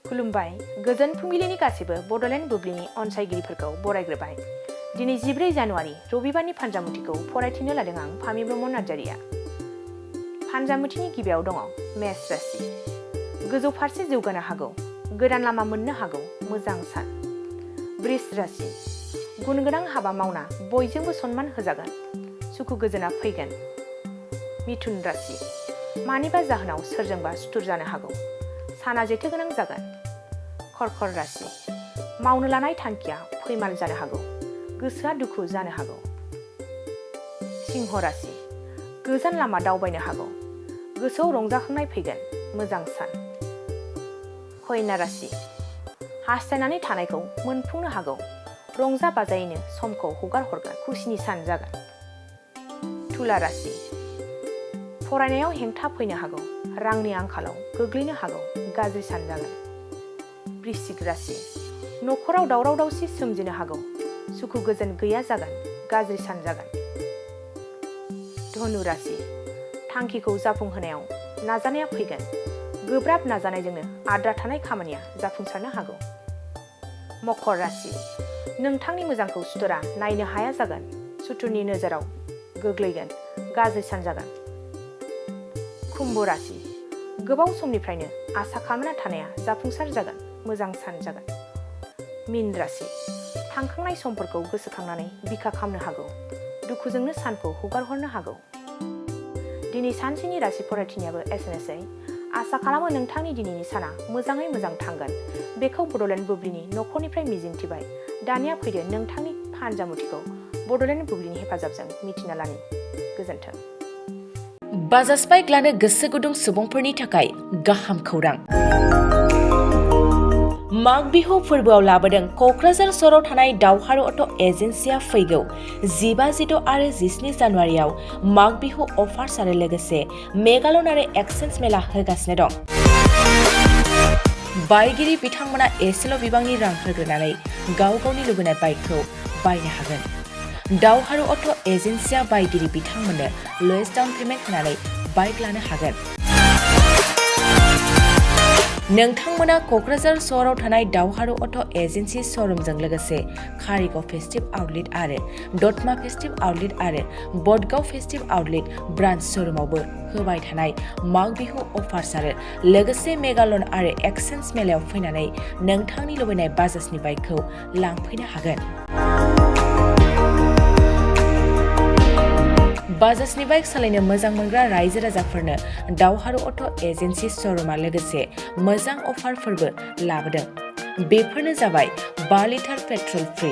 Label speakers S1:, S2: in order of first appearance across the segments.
S1: खुलुमबाय गोजोन फुंबिलिनि गासैबो बड'लेण्ड बुब्लिनि अनसायगिरिफोरखौ बरायग्रोबाय। दिनै 14 जानुवारि रबिबारनि फानजामुथिखौ फरायथिनो लादों आं फामि ब्रह्म नार्जारिया। फानजामुथिनि गिबियाव दङ मेष राशि। गोजौ फारसे जौगानो हागौ, गोदान लामा मोननो हागौ, मोजां सान। वृष राशि। गुन गोनां हाबा मावना बयजोंबो सन्मान होजागोन, सुखु गोजोना फैगोन। मिथुन राशि। मानिबा जाहोनाव सोरजोंबा सुथुर जानो हागौ, साना जेथो गोनां जागोन। कर्कट राशि। मावनो लानाय थांखिया फैमाल जानो हागौ, गोसोआ दुखु जानो हागौ। सिंह राशि। गोजान लामा दावबायनो हागौ, गोसोआव रंजाखांनाय फैगोन, मोजां सान। कन्या राशि। हास्थायनानै थानायखौ मोनफुंनो हागौ, रंजा बाजायैनो समखौ हगार हरगोन, खुसिनि सान जागोन। तुला राशि। फरायनायाव हेंथा फैनो हागौ, रांनि आंखालाव गोग्लैनो हागौ, गाज्रि सान जागोन। वृश्चिक राशि। नखराव दावराव दावसि सोमजिनो हागौ, सुखु गोजोन गैया जागोन, गाज्रि सान जागोन। धनु राशि। थांखिखौ जाफुंहोनायाव नाजानाया फैगोन, गोब्राब नाजानायजोंनो आद्रा थानाय खामानिया जाफुंसारनो हागौ। मकर राशि। नोंथांनि मोजांखौ सुथुरा नायनो हाया जागोन, सुथुरनि नोजोराव गोग्लैगोन, गाज्रि सान जागोन। कुम्भ राशि। गोबाव समनिफ्रायनो आसा खालामना थानाया जाफुंसार जागोन, मोजां सान जागोन। मीन राशि। थांखांनाय समफोरखौ गोसोखांनानै बिखा खालामनो हागौ, दुखुजोंनो सानखौ हगार हरनो हागौ। दिनै सानसेनि राशि फरायथिनायाबो एसेनोसै। आसा खालामो नोंथांनि दिनैनि साना मोजाङै मोजां थांगोन, बेखौ बड'लेण्ड बुब्लिनि नखरनिफ्राय मिजिंथिबाय। दानिया फैदो नोंथांनि फानजामुथिखौ बड'लेण्ड बुब्लिनि हेफाजाबजों मिथिना लानि। गोजोन्थों।
S2: बाजाज बाइक लानो गोसो गुदुं सुबुंफोरनि थाखाय गाहाम खौरां। माग बिहु फोरबोआव लाबोदों क'क्राझार सहराव थानाय दावहारु अट' एजेन्सिया फैगौ 15, 16 आरो 17 जानुवारियाव माग बिहु अफार्स आरो लोगोसे मेगालन आरो एक्सचेन्ज मेला होगासिनो दं। बायगिरि बिथांमोना एसेल' बिबांनि रां होग्रोनानै गाव गावनि लुबैनाय बाइकखौ बायनो हागोन। दावहारु अट' एजेन्सिया बायगिरि बिथांमोननो लवेस्ट डाउन पेमेन्ट होनानै बाइक लानो हागोन। नोंथांमोना क'क्राझार सहराव थानाय दावहारु अट' एजेन्सि श'रुमजों लोगोसे कारिगाव फेस्टिभ आउटलेट आरो दतमा फेस्टिभ आउटलेट आरो बडगाव फेस्टिभ आउटलेट ब्रान्च श'रुमावबो होबाय थानाय माग बिहु अफार्स आरो लोगोसे मेगालन आरो एक्सचेन्ज मेलायाव फैनानै नोंथांनि लुबैनाय बाजाजनि बाइकखौ लांफैनो हागोन। बाजाजनि बाइक सालायनो मोजां मोनग्रा रायजो राजाफोरनो दावहारु अट' एजेन्सि श'रुमा लोगोसे मोजां अफारफोरबो लाबोदों। बेफोरनो जाबाय 5 लिटार पेट्रल फ्रि,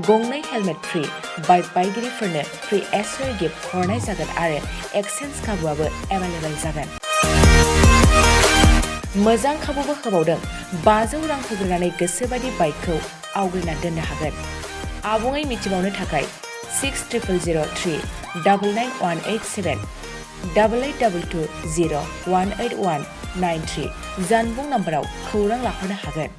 S2: गंनै हेलमेट फ्रि, बाइक बायगिरिफोरनो फ्रि एसेसरी गिफ्ट हरनाय जागोन आरो एक्सचेन्ज खाबुआबो एभेलेबेल जागोन। मोजां खाबुबो होबावदों, 500 रां होग्रोनानै गोसोबायदि बाइकखौ आवग्रिना दोननो हागोन। आबुङै मिथिबावनो थाखाय 6003 99187 8822 01819 93 जानबुं नाम्बाराव खौरां लाहरनो हागोन।